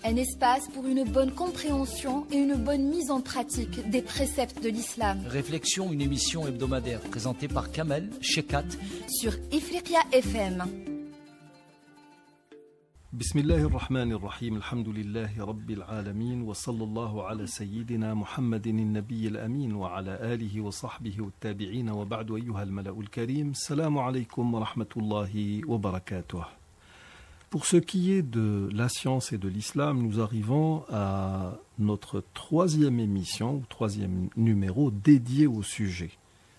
Un espace pour une bonne compréhension et une bonne mise en pratique des préceptes de l'islam. Réflexion, une émission hebdomadaire présentée par Kamel Shekat sur Ifriqiya FM. بسم الله الرحمن الرحيم الحمد لله رب العالمين وصلى الله على سيدنا محمد النبي الأمين وعلى آله وصحبه والتابعين وبعد أيها الملأ الكريم السلام عليكم ورحمة الله وبركاته. Pour ce qui est de la science et de l'islam, nous arrivons à notre troisième émission, ou troisième numéro dédié au sujet.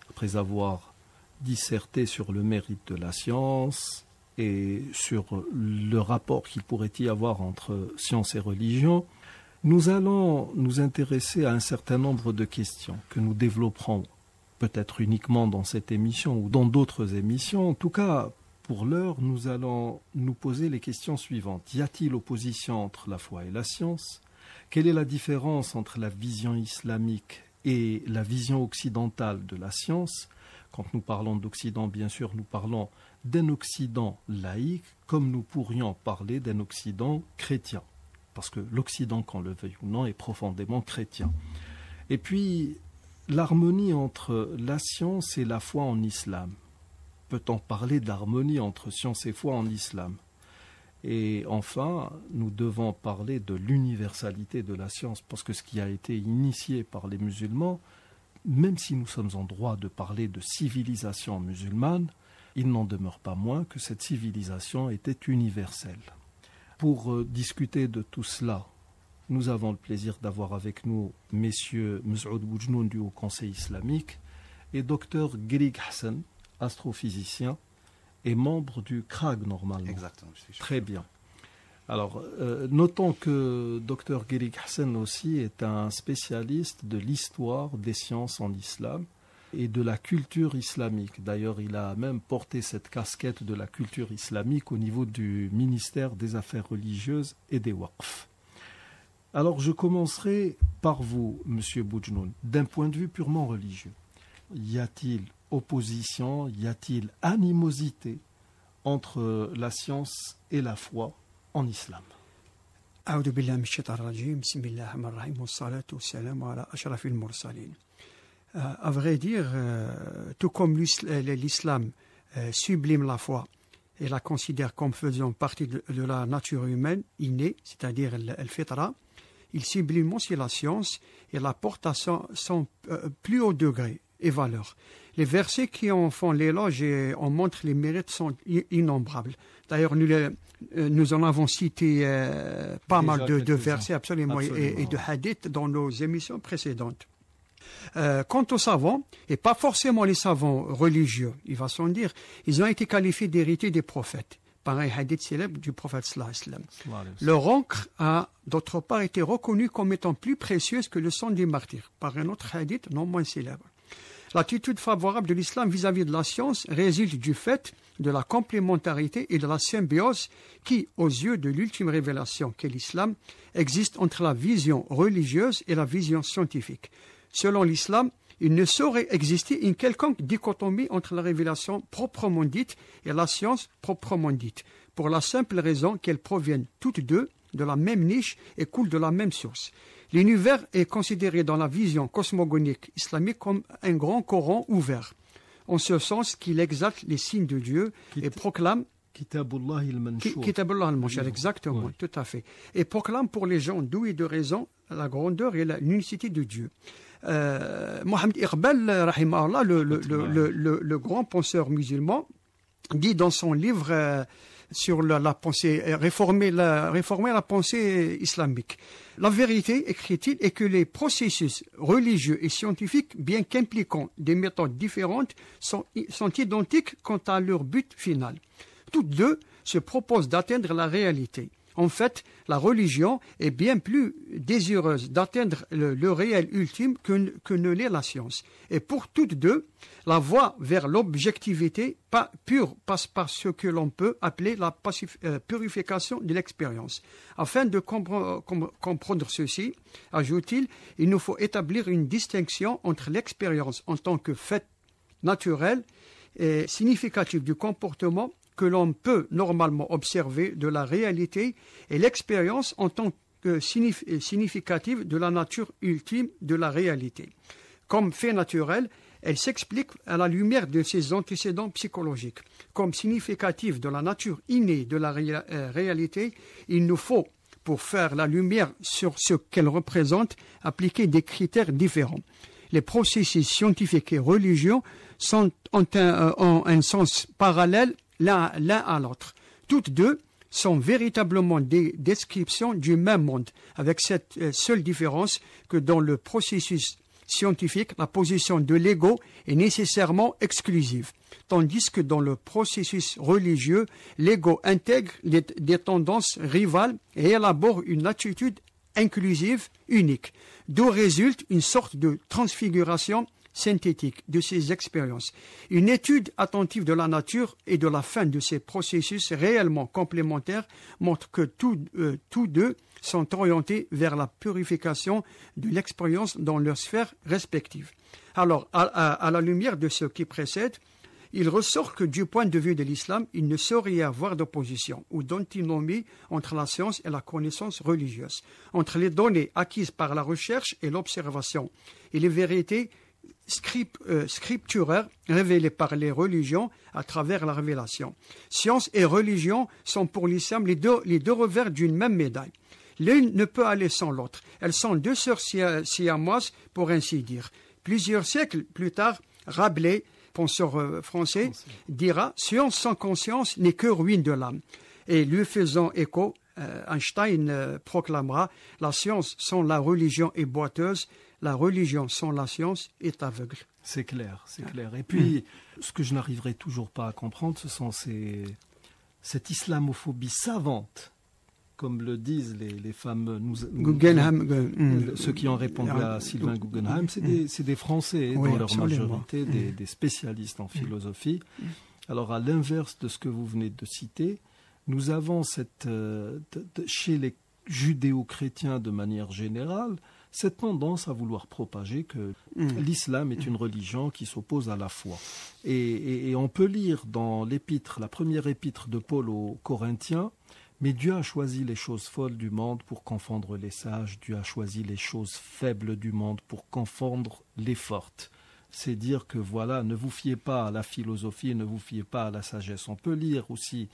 Après avoir disserté sur le mérite de la science et sur le rapport qu'il pourrait y avoir entre science et religion, nous allons nous intéresser à un certain nombre de questions que nous développerons peut-être uniquement dans cette émission ou dans d'autres émissions. En tout cas, pour l'heure, nous allons nous poser les questions suivantes. Y a-t-il opposition entre la foi et la science? Quelle est la différence entre la vision islamique et la vision occidentale de la science? Quand nous parlons d'Occident, bien sûr, nous parlons d'un Occident laïque, comme nous pourrions parler d'un Occident chrétien. Parce que l'Occident, qu'on le veuille ou non, est profondément chrétien. Et puis, l'harmonie entre la science et la foi en islam. Peut-on parler d'harmonie entre science et foi en islam? Et enfin, nous devons parler de l'universalité de la science, parce que ce qui a été initié par les musulmans, même si nous sommes en droit de parler de civilisation musulmane, il n'en demeure pas moins que cette civilisation était universelle. Pour discuter de tout cela, nous avons le plaisir d'avoir avec nous messieurs Messaoud Boujnoun du Haut Conseil islamique et docteur Gerig Hassan, astrophysicien et membre du CRAG normalement. Exactement. Je suis Très bien. Alors, notons que Dr Gerig Hassan aussi est un spécialiste de l'histoire des sciences en islam et de la culture islamique. D'ailleurs, il a même porté cette casquette de la culture islamique au niveau du ministère des Affaires religieuses et des Waqf. Alors, je commencerai par vous, Monsieur Boujnoun. D'un point de vue purement religieux, y a-t-il opposition, y a-t-il animosité entre la science et la foi en islam? أعوذ بالله من الشيطان الرجيم بسم الله الرحمن الرحيم والصلاة والسلام على أشرف المرسلين. À vrai dire, tout comme l'islam sublime la foi et la considère comme faisant partie de la nature humaine innée, c'est-à-dire al-fitra, il sublime aussi la science et la porte à son plus haut degré et valeur. Les versets qui en font l'éloge et en montrent les mérites sont innombrables. D'ailleurs, nous en avons cité pas mal de versets absolument. Et de hadiths dans nos émissions précédentes. Quant aux savants, et pas forcément les savants religieux, il va sans dire, ils ont été qualifiés d'héritiers des prophètes, par un hadith célèbre du prophète sallallahu alayhi wa sallam. Leur encre a d'autre part été reconnue comme étant plus précieuse que le sang des martyrs, par un autre hadith non moins célèbre. L'attitude favorable de l'islam vis-à-vis de la science résulte du fait de la complémentarité et de la symbiose qui, aux yeux de l'ultime révélation qu'est l'islam, existe entre la vision religieuse et la vision scientifique. Selon l'islam, il ne saurait exister une quelconque dichotomie entre la révélation proprement dite et la science proprement dite, pour la simple raison qu'elles proviennent toutes deux de la même niche et coulent de la même source. L'univers est considéré dans la vision cosmogonique islamique comme un grand Coran ouvert, en ce sens qu'il exalte les signes de Dieu et proclame Kitabullah al-Manshur. Kitabullah al-Manshur, exactement, oui. Tout à fait. Et proclame pour les gens doués de raison la grandeur et l'unicité de Dieu. Mohamed Iqbal, rahimahullah, le grand penseur musulman, dit dans son livre sur la pensée, réformer la pensée islamique. La vérité, écrit-il, est que les processus religieux et scientifiques, bien qu'impliquant des méthodes différentes, sont identiques quant à leur but final. Toutes deux se proposent d'atteindre la réalité. En fait, la religion est bien plus désireuse d'atteindre le réel ultime que ne l'est la science. Et pour toutes deux, la voie vers l'objectivité pure passe par ce que l'on peut appeler la purification de l'expérience. Afin de comprendre ceci, ajoute-t-il, il nous faut établir une distinction entre l'expérience en tant que fait naturel et significatif du comportement que l'on peut normalement observer de la réalité et l'expérience en tant significative de la nature ultime de la réalité. Comme fait naturel, elle s'explique à la lumière de ses antécédents psychologiques. Comme significative de la nature innée de la réalité, il nous faut, pour faire la lumière sur ce qu'elle représente, appliquer des critères différents. Les processus scientifiques et religieux ont un sens parallèle l'un à l'autre. Toutes deux sont véritablement des descriptions du même monde, avec cette seule différence que dans le processus scientifique, la position de l'ego est nécessairement exclusive, tandis que dans le processus religieux, l'ego intègre des tendances rivales et élabore une attitude inclusive unique, d'où résulte une sorte de transfiguration synthétique de ces expériences. Une étude attentive de la nature et de la fin de ces processus réellement complémentaires montre que tous deux sont orientés vers la purification de l'expérience dans leurs sphères respectives. Alors, à la lumière de ce qui précède, il ressort que du point de vue de l'islam, il ne saurait y avoir d'opposition ou d'antinomie entre la science et la connaissance religieuse, entre les données acquises par la recherche et l'observation, et les vérités scripturaires révélées par les religions à travers la révélation. Science et religion sont pour l'islam les deux revers d'une même médaille. L'une ne peut aller sans l'autre. Elles sont deux sœurs siamoises, pour ainsi dire. Plusieurs siècles plus tard, Rabelais, penseur français, dira « Science sans conscience n'est que ruine de l'âme ». Et lui faisant écho, Einstein proclamera « La science sans la religion est boiteuse, la religion sans la science est aveugle ». C'est clair, c'est clair. Et puis, ce que je n'arriverai toujours pas à comprendre, ce sont cette islamophobie savante, comme le disent les fameux... ceux qui ont répondu à Sylvain Guggenheim, c'est des Français, oui, dans leur majorité, des spécialistes en philosophie. Alors, à l'inverse de ce que vous venez de citer, nous avons chez les judéo-chrétiens de manière générale, cette tendance à vouloir propager que l'islam est une religion qui s'oppose à la foi. Et on peut lire dans la première épître de Paul aux Corinthiens, « Mais Dieu a choisi les choses folles du monde pour confondre les sages, Dieu a choisi les choses faibles du monde pour confondre les fortes. » C'est dire que voilà, ne vous fiez pas à la philosophie, ne vous fiez pas à la sagesse. On peut lire aussi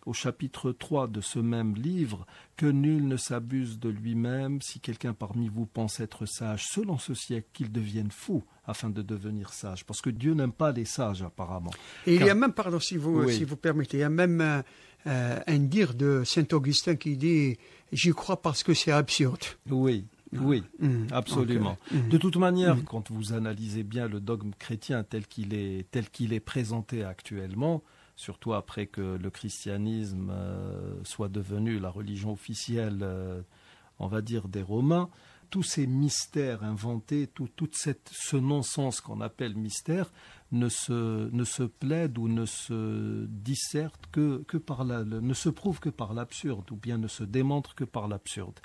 au chapitre 3 de ce même livre que nul ne s'abuse de lui-même. Si quelqu'un parmi vous pense être sage, selon ce siècle, qu'il devienne fou afin de devenir sage. Parce que Dieu n'aime pas les sages apparemment. Et il y a même, pardon, si vous permettez, il y a même un dire de Saint-Augustin qui dit « J'y crois parce que c'est absurde ». Oui. Oui, absolument. De toute manière, quand vous analysez bien le dogme chrétien tel qu'il est présenté actuellement, surtout après que le christianisme soit devenu la religion officielle, on va dire, des Romains, tous ces mystères inventés, tout ce non-sens qu'on appelle mystère, ne se plaide ou ne se disserte ne se prouve que par l'absurde, ou bien ne se démontre que par l'absurde.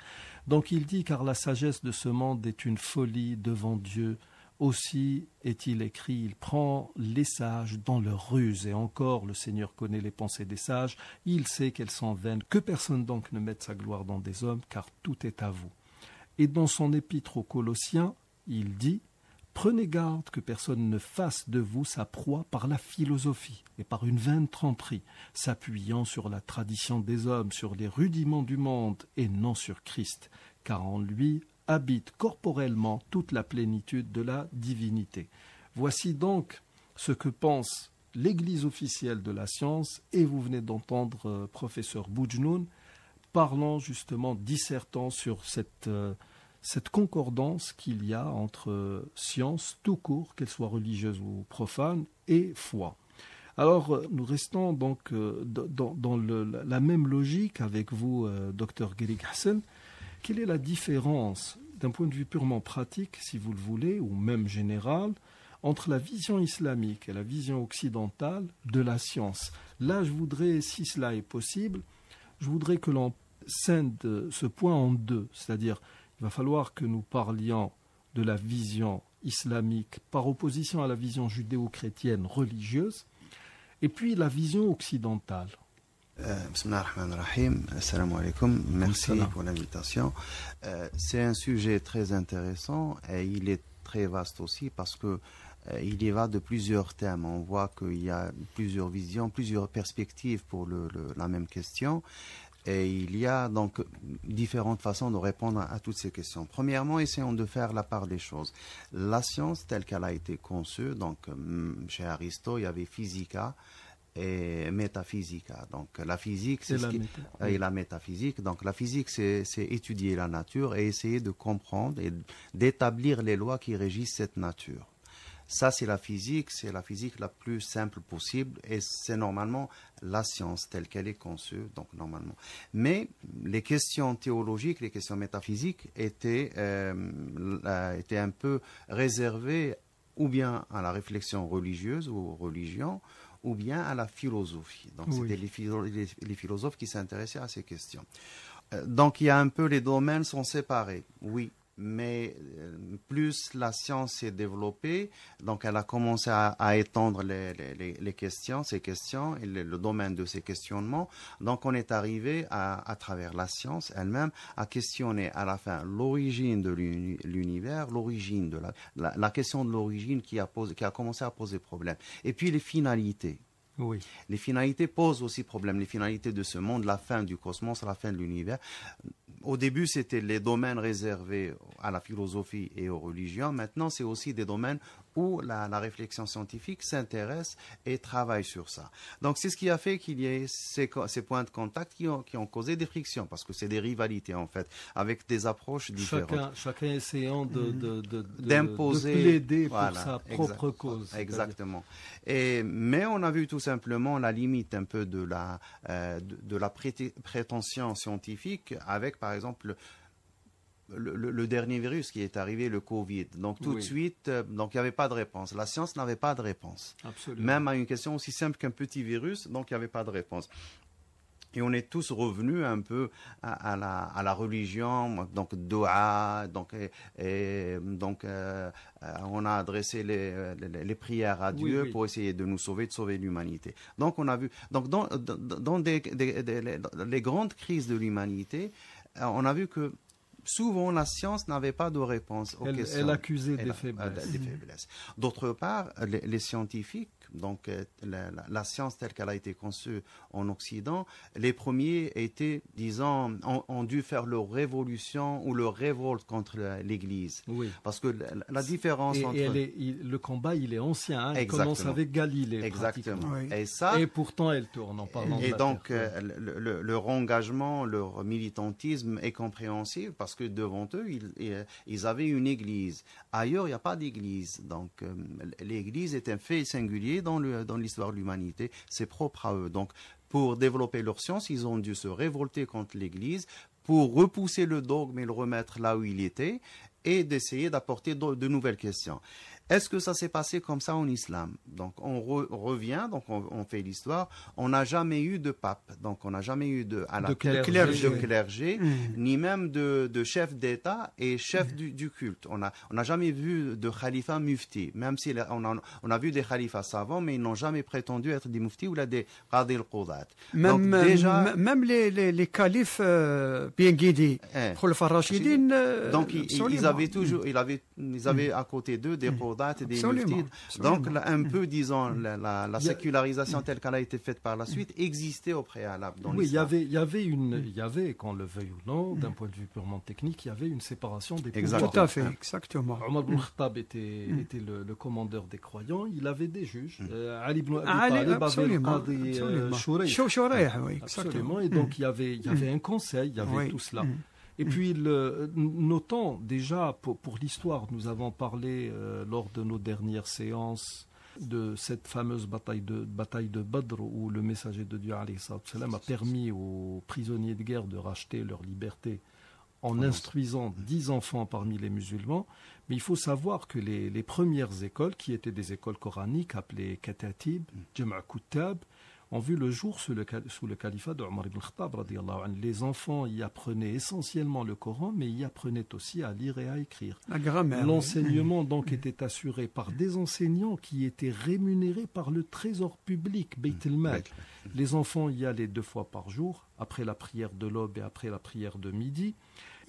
Donc il dit, car la sagesse de ce monde est une folie devant Dieu. Aussi est-il écrit, il prend les sages dans leur ruse. Et encore, le Seigneur connaît les pensées des sages, il sait qu'elles sont vaines. Que personne donc ne mette sa gloire dans des hommes, car tout est à vous. Et dans son épître aux Colossiens, il dit, prenez garde que personne ne fasse de vous sa proie par la philosophie et par une vaine tromperie, s'appuyant sur la tradition des hommes, sur les rudiments du monde et non sur Christ, car en lui habite corporellement toute la plénitude de la divinité. Voici donc ce que pense l'Église officielle de la science, et vous venez d'entendre professeur Boujnoun parlant justement, dissertant sur cette concordance qu'il y a entre science tout court, qu'elle soit religieuse ou profane, et foi. Alors, nous restons donc dans la même logique avec vous, Dr Gerig Hassan. Quelle est la différence, d'un point de vue purement pratique, si vous le voulez, ou même général, entre la vision islamique et la vision occidentale de la science? Là, je voudrais, si cela est possible, je voudrais que l'on scinde ce point en deux, c'est-à-dire il va falloir que nous parlions de la vision islamique par opposition à la vision judéo-chrétienne religieuse, et puis la vision occidentale. Bismillah ar-Rahman ar-Rahim. Assalamu alaikum. Merci pour l'invitation. C'est un sujet très intéressant et il est très vaste aussi parce que il y va de plusieurs thèmes. On voit qu'il y a plusieurs visions, plusieurs perspectives pour la même question. Et il y a donc différentes façons de répondre à toutes ces questions. Premièrement, essayons de faire la part des choses. La science telle qu'elle a été conçue, donc chez Aristote, il y avait physica et métaphysica. Donc la physique, c'est et la métaphysique. Donc la physique, c'est étudier la nature et essayer de comprendre et d'établir les lois qui régissent cette nature. Ça, c'est la physique la plus simple possible et c'est normalement la science telle qu'elle est conçue, donc normalement. Mais les questions théologiques, les questions métaphysiques étaient un peu réservées ou bien à la réflexion religieuse ou aux religions, ou bien à la philosophie. Donc c'était les philosophes qui s'intéressaient à ces questions. Donc il y a un peu, les domaines sont séparés, oui. Mais plus la science s'est développée, donc elle a commencé à étendre les questions, ces questions, et le domaine de ces questionnements. Donc on est arrivé à travers la science elle-même à questionner à la fin l'origine de l'univers, l'origine de la question de l'origine qui a commencé à poser problème. Et puis les finalités. Oui. Les finalités posent aussi problème. Les finalités de ce monde, la fin du cosmos, la fin de l'univers. Au début, c'était les domaines réservés à la philosophie et aux religions. Maintenant, c'est aussi des domaines où la réflexion scientifique s'intéresse et travaille sur ça. Donc, c'est ce qui a fait qu'il y ait ces points de contact qui ont causé des frictions, parce que c'est des rivalités, en fait, avec des approches différentes. Chacun essayant d'imposer, de plaider pour sa propre cause. Exactement. Mais on a vu tout simplement la limite un peu de la prétention scientifique avec, par exemple, le dernier virus qui est arrivé, le Covid. Donc tout de suite, donc il n'y avait pas de réponse. La science n'avait pas de réponse. Absolument. Même à une question aussi simple qu'un petit virus, donc il n'y avait pas de réponse. Et on est tous revenus un peu à la religion, donc doua, donc on a adressé les prières à Dieu pour essayer de nous sauver, de sauver l'humanité. Donc on a vu, donc dans les grandes crises de l'humanité, on a vu que souvent, la science n'avait pas de réponse aux questions. Elle accusait des faiblesses. D'autre part, les scientifiques, donc la science telle qu'elle a été conçue en Occident, les premiers étaient, disons, ont dû faire leur révolution ou leur révolte contre l'Église. Oui. Parce que la différence entre... le combat, il est ancien. Hein, il commence avec Galilée. Exactement. Oui. Et pourtant, elle tourne en parlant et de donc, leur engagement, leur militantisme est compréhensible parce que devant eux, ils avaient une église. Ailleurs, il n'y a pas d'église. Donc, l'église est un fait singulier dans l'histoire de l'humanité. C'est propre à eux. Donc, pour développer leur science, ils ont dû se révolter contre l'église pour repousser le dogme et le remettre là où il était et d'essayer d'apporter de nouvelles questions. Est-ce que ça s'est passé comme ça en islam? Donc on revient, donc on fait l'histoire. On n'a jamais eu de pape, donc on n'a jamais eu de clergé, ni même de chef d'État et chef du culte. On n'a jamais vu de khalifa mufti, même si on a vu des khalifas savants, mais ils n'ont jamais prétendu être des muftis ou des qadi al-qudat. Même les califes bien guidés, donc ils avaient toujours, ils avaient à côté d'eux des qudats et des muftis. Donc un peu, disons, la sécularisation telle qu'elle a été faite par la suite existait au préalable dans l'islam. Il y avait, qu'on le veuille ou non, d'un point de vue purement technique, il y avait une séparation des pouvoirs. Tout à fait, exactement. Omar ibn Khattab était le commandeur des croyants, il avait des juges. Ali ibn Abi Talib avait le qadi Shurayh. Absolument, et donc il y avait un conseil, il y avait tout cela. Et puis, notons déjà, pour l'histoire, nous avons parlé lors de nos dernières séances de cette fameuse bataille de Badr où le messager de Dieu alayhi salam a permis aux prisonniers de guerre de racheter leur liberté en instruisant 10 enfants parmi les musulmans. Mais il faut savoir que les premières écoles, qui étaient des écoles coraniques appelées katatib, jama' kutab, ont vu le jour sous le califat de Omar ibn Khattab radiyallahu anhu. Les enfants y apprenaient essentiellement le Coran, mais y apprenaient aussi à lire et à écrire. La grammaire. L'enseignement donc était assuré par des enseignants qui étaient rémunérés par le trésor public, Beit el-Mal. Les enfants y allaient 2 fois par jour, après la prière de l'aube et après la prière de midi.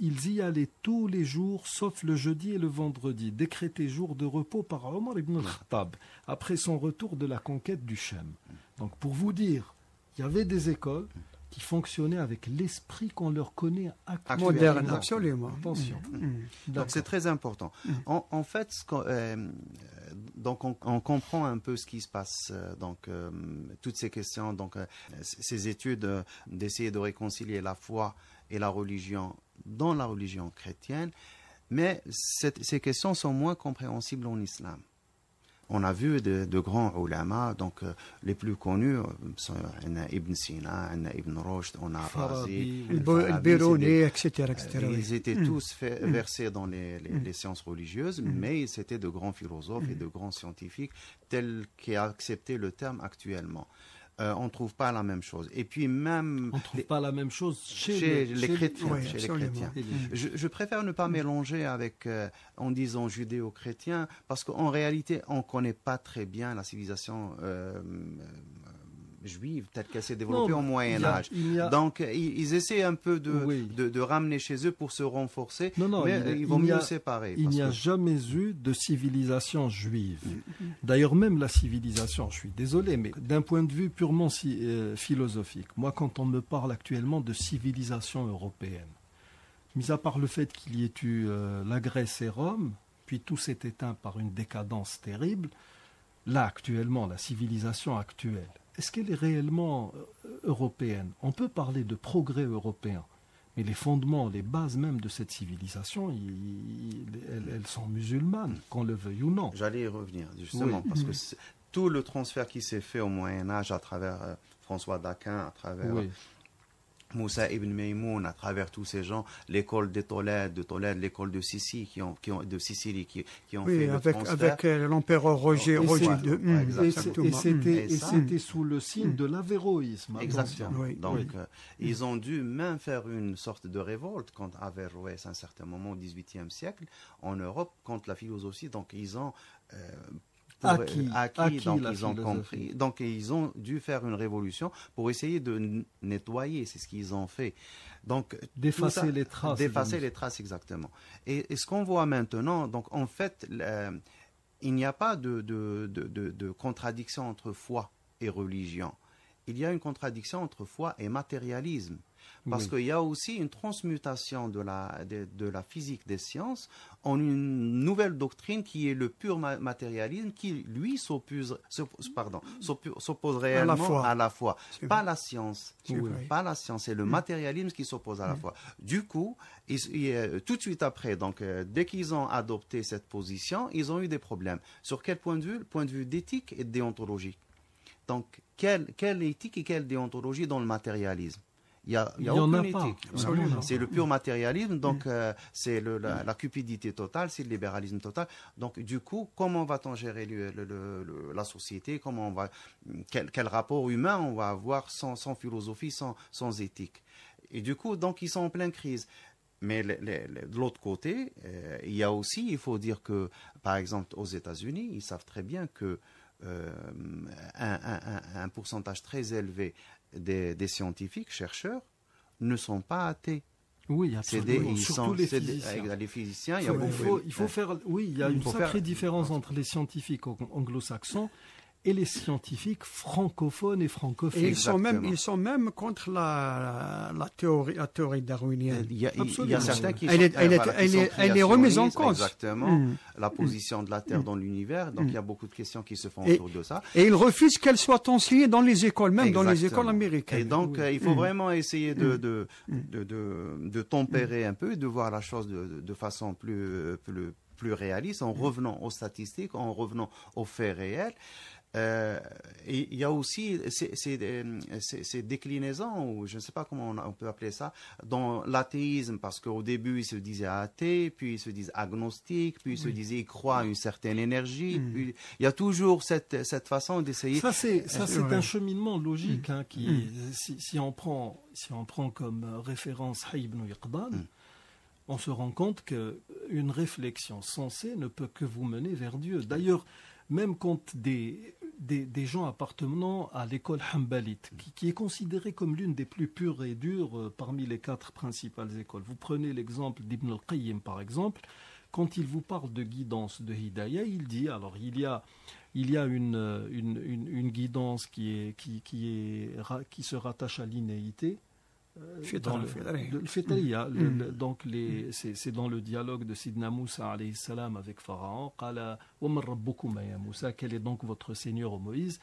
Ils y allaient tous les jours, sauf le jeudi et le vendredi, décrété jour de repos par Omar ibn al-Khattab, après son retour de la conquête du Chem. Donc pour vous dire, il y avait des écoles qui fonctionnaient avec l'esprit qu'on leur connaît actuellement. Moderne, absolument. Attention. Donc c'est très important. En fait, donc on comprend un peu ce qui se passe, toutes ces questions, ces études d'essayer de réconcilier la foi et la religion dans la religion chrétienne, mais ces questions sont moins compréhensibles en islam. On a vu de grands ulama, les plus connus sont Ibn Sina, Ibn Rushd, on a Razi, le Biruni, etc. Ils étaient tous versés dans les sciences religieuses, mais c'était de grands philosophes et de grands scientifiques tels qui acceptaient le terme actuellement. On ne trouve pas la même chose. Et puis même... On ne trouve pas la même chose chez les chrétiens. Oui, chez les chrétiens. Je préfère ne pas mélanger avec, en disant judéo-chrétien, parce qu'en réalité, on ne connaît pas très bien la civilisation juive telle qu'elle s'est développée au Moyen-Âge. Donc, ils essaient un peu de ramener chez eux pour se renforcer, mais ils vont mieux séparer. Il n'y a jamais eu de civilisation juive. D'ailleurs, même la civilisation, je suis désolé, mais d'un point de vue purement philosophique, moi, quand on me parle actuellement de civilisation européenne, mis à part le fait qu'il y ait eu la Grèce et Rome, puis tout s'est éteint par une décadence terrible, là, actuellement, la civilisation actuelle, est-ce qu'elle est réellement européenne? On peut parler de progrès européen, mais les fondements, les bases même de cette civilisation, elles sont musulmanes, qu'on le veuille ou non. J'allais y revenir, justement, parce que tout le transfert qui s'est fait au Moyen-Âge à travers François d'Aquin, à travers Moussa ibn Maymoun, à travers tous ces gens, l'école de Tolède, l'école de Sicile, qui ont fait le transfert. Avec l'empereur Roger II. Et c'était sous le signe de l'avéroïsme. Exactement. Donc, ils ont dû même faire une sorte de révolte contre Averroès à un certain moment au XVIIIe siècle en Europe contre la philosophie. Donc, ils ont... acquis, donc ils ont compris. Donc ils ont dû faire une révolution pour essayer de nettoyer, c'est ce qu'ils ont fait. Donc d'effacer les traces. D'effacer les traces, exactement. Et ce qu'on voit maintenant, donc en fait, il n'y a pas de contradiction entre foi et religion. Il y a une contradiction entre foi et matérialisme. Parce qu'il y a aussi une transmutation de la physique des sciences en une nouvelle doctrine qui est le pur matérialisme, qui lui s'oppose réellement à la foi. Pas la science. Pas la science, c'est le matérialisme qui s'oppose à la foi. Du coup, tout de suite après, donc, dès qu'ils ont adopté cette position, ils ont eu des problèmes. Sur quel point de vue? Le point de vue d'éthique et de déontologie. Donc, quelle éthique et quelle déontologie dans le matérialisme? Il n'y a aucune éthique. C'est le pur matérialisme, donc c'est la cupidité totale, c'est le libéralisme total. Donc du coup, comment va-t-on gérer la société? Quel rapport humain on va avoir sans philosophie, sans éthique? Et du coup, donc ils sont en pleine crise. Mais de l'autre côté, il y a aussi, il faut dire que, par exemple, aux États-Unis, ils savent très bien que un pourcentage très élevé des scientifiques, chercheurs, ne sont pas athées. Oui, absolument. Surtout les physiciens. Les physiciens, il faut faire. Oui, il y a une sacrée différence entre les scientifiques anglo-saxons et les scientifiques francophones et francophiles. Et ils sont même contre la théorie darwinienne. Il y a certains qui elle est remise en cause. Exactement. La position de la Terre dans l'univers. Donc il y a beaucoup de questions qui se font autour de ça. Et ils refusent qu'elle soit enseignée dans les écoles, même dans les écoles américaines. Et donc il faut vraiment essayer de tempérer un peu, de voir la chose de façon plus réaliste, en revenant aux statistiques, en revenant aux faits réels. Et il y a aussi ces déclinaisons, ou je ne sais pas comment on peut appeler ça, dans l'athéisme, parce qu'au début, ils se disaient athées, puis ils se disent agnostiques, puis ils se disaient ils croient à une certaine énergie. Puis il y a toujours cette façon d'essayer. Ça, c'est un cheminement logique qui, si on prend comme référence Hayy ibn Yaqdan, on se rend compte qu'une réflexion sensée ne peut que vous mener vers Dieu. D'ailleurs, même quand des gens appartenant à l'école hanbalite, qui est considérée comme l'une des plus pures et dures parmi les 4 principales écoles. Vous prenez l'exemple d'Ibn al-Qayyim, par exemple, quand il vous parle de guidance, de hidayah, il dit, alors il y a une guidance qui se rattache à l'innéité, le fitriya, donc c'est dans le dialogue de Sidna Moussa alayhi salam avec Pharaon. Qala wa man rabbukum ya Moussa, quel est donc votre Seigneur, ô Moïse?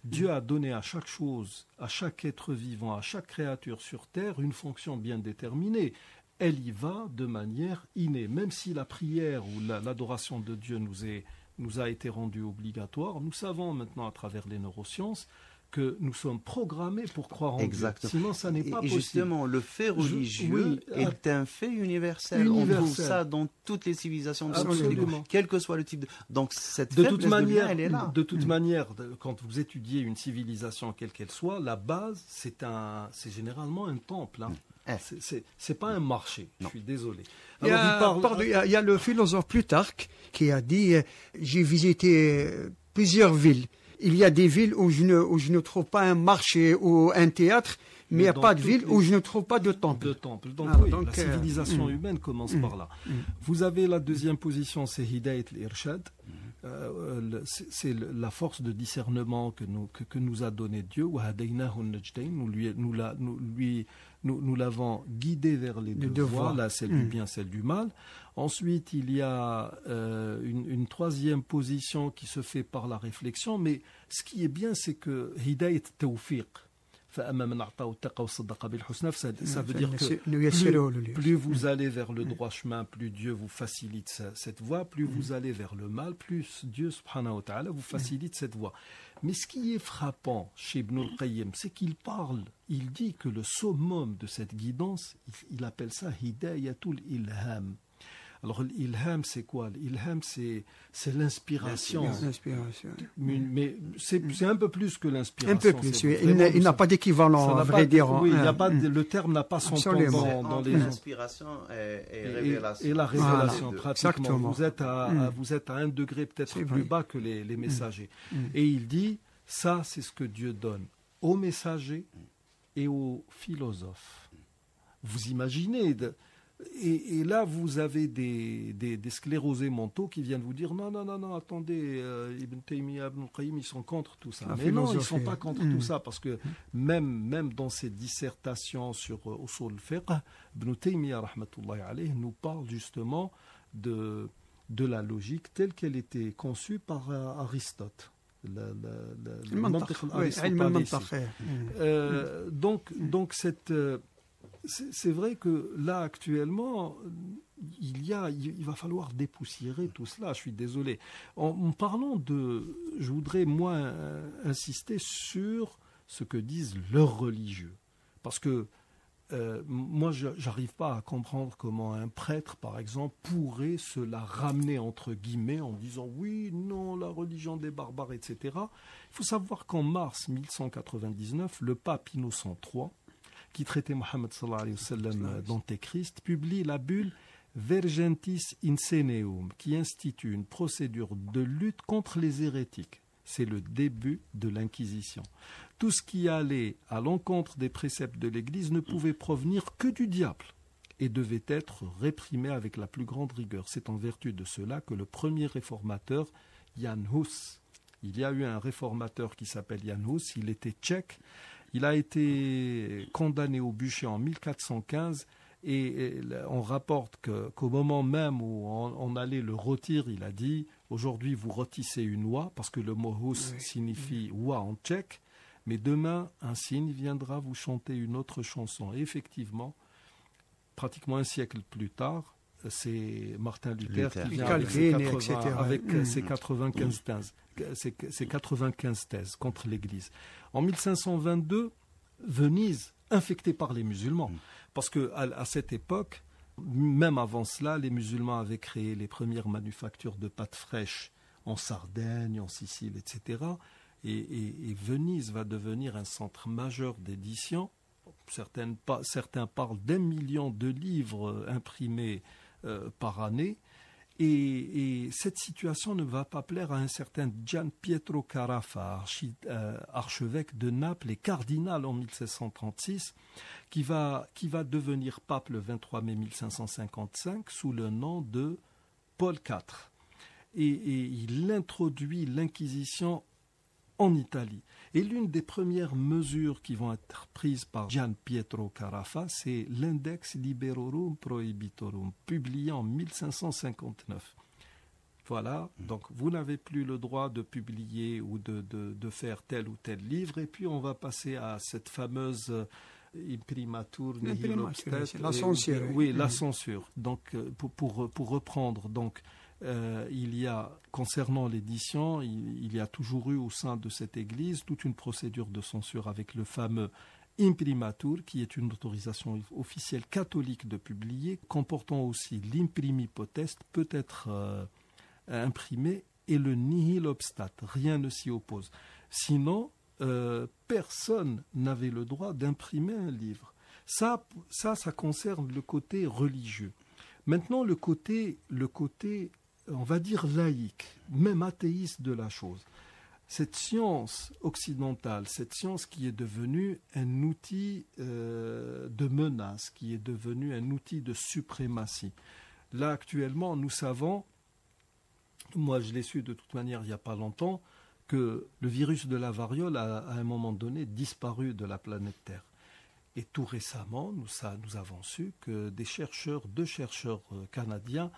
Dieu a donné à chaque chose, à chaque être vivant, à chaque créature sur terre une fonction bien déterminée. Elle y va de manière innée, même si la prière ou l'adoration de Dieu nous a été rendue obligatoire. Nous savons maintenant à travers les neurosciences que nous sommes programmés pour croire en Dieu. Sinon, ça n'est pas possible. Et justement, le fait religieux est un fait universel. On trouve ça dans toutes les civilisations de l'Occident, quel que soit le type de... Donc, cette faiblesse de lien, elle est là. De toute manière, quand vous étudiez une civilisation, quelle qu'elle soit, la base, c'est généralement un temple. C'est pas un marché. Je suis désolé. Alors, il y a le philosophe Plutarque qui a dit j'ai visité plusieurs villes. Il y a des villes où je ne trouve pas un marché ou un théâtre, mais il n'y a pas de ville où je ne trouve pas de temple. Donc, la civilisation humaine commence par là. Vous avez la deuxième position, c'est Hidayat al-Irshad. C'est la force de discernement que nous a donné Dieu. Nous l'avons guidé vers les deux voies, là, celle du bien, celle du mal. Ensuite, il y a une troisième position qui se fait par la réflexion, mais ce qui est bien, c'est que Hidayat Tawfiq, ça veut dire que plus vous allez vers le droit chemin, plus Dieu vous facilite cette voie, plus vous allez vers le mal, plus Dieu subhanahu wa ta'ala vous facilite cette voie. Mais ce qui est frappant chez Ibn al-Qayyim, c'est qu'il dit que le summum de cette guidance, il appelle ça Hidayatul Ilham. Alors l'ilham, c'est quoi? L'ilham, c'est l'inspiration. Mais c'est un peu plus que l'inspiration. Un peu plus, oui. Il n'a pas d'équivalent, à vrai dire. Oui, le terme n'a pas son pendant dans les... L'inspiration et révélation. Et la révélation, pratiquement. Vous êtes à un degré peut-être plus bas que les messagers. Et il dit, ça, c'est ce que Dieu donne aux messagers et aux philosophes. Vous imaginez... Et là, vous avez des sclérosés mentaux qui viennent vous dire non, attendez, Ibn Taymiyyah, Ibn Qayyim, ils sont contre tout ça. Mais non, ils ne sont pas contre tout ça, parce que même dans ses dissertations sur Usul al-Fiqh, Ibn Taymiyyah, rahmatullahi alayh, nous parle justement de la logique telle qu'elle était conçue par Aristote. Donc c'est vrai que là, actuellement, il va falloir dépoussiérer tout cela. Je suis désolé. En parlant je voudrais, moi, insister sur ce que disent leurs religieux. Parce que moi, je n'arrive pas à comprendre comment un prêtre, par exemple, pourrait se la ramener, entre guillemets, en disant « oui, non, la religion des barbares, etc. » Il faut savoir qu'en mars 1199, le pape Innocent III, qui traitait Mohammed sallallahu alayhi wa sallam d'antéchrist, publie la bulle Vergentis Inseneum, qui institue une procédure de lutte contre les hérétiques. C'est le début de l'Inquisition. Tout ce qui allait à l'encontre des préceptes de l'Église ne pouvait provenir que du diable et devait être réprimé avec la plus grande rigueur. C'est en vertu de cela que le premier réformateur, Jan Hus, il y a eu un réformateur qui s'appelle Jan Hus, il était tchèque. Il a été condamné au bûcher en 1415 et on rapporte qu'au moment même où on allait le rôtir, il a dit « Aujourd'hui, vous rôtissez une oie » parce que le mot « hus » signifie « oie » en tchèque, mais demain, un cygne viendra vous chanter une autre chanson. Et effectivement, pratiquement un siècle plus tard, c'est Martin Luther qui vient Calvin, avec ses 95 thèses contre l'Église. En 1522, Venise, infectée par les musulmans, parce qu'à cette époque, même avant cela, les musulmans avaient créé les premières manufactures de pâtes fraîches en Sardaigne, en Sicile, etc. Et Venise va devenir un centre majeur d'édition. Certains parlent d'1 million de livres imprimés par année. Et cette situation ne va pas plaire à un certain Gian Pietro Carafa, archevêque de Naples et cardinal en 1636, qui va devenir pape le 23 mai 1555 sous le nom de Paul IV. Et il introduit l'Inquisition en Italie. Et l'une des premières mesures qui vont être prises par Gian Pietro Carafa, c'est l'Index Liberorum Prohibitorum, publié en 1559. Voilà, donc vous n'avez plus le droit de publier ou de faire tel ou tel livre, et puis on va passer à cette fameuse imprimatur nihil obstet. La censure. Oui, la censure. Donc, pour reprendre, donc, il y a, concernant l'édition, il y a toujours eu au sein de cette église toute une procédure de censure avec le fameux imprimatur, qui est une autorisation officielle catholique de publier, comportant aussi l'imprimi potest, peut être imprimé, et le nihil obstat, rien ne s'y oppose. Sinon, personne n'avait le droit d'imprimer un livre. Ça concerne le côté religieux. Maintenant, le côté, on va dire laïque, même athéiste de la chose. Cette science occidentale, cette science qui est devenue un outil de menace, qui est devenue un outil de suprématie. Là, actuellement, nous savons, moi je l'ai su de toute manière il n'y a pas longtemps, que le virus de la variole a à un moment donné disparu de la planète Terre. Et tout récemment, nous avons su que deux chercheurs canadiens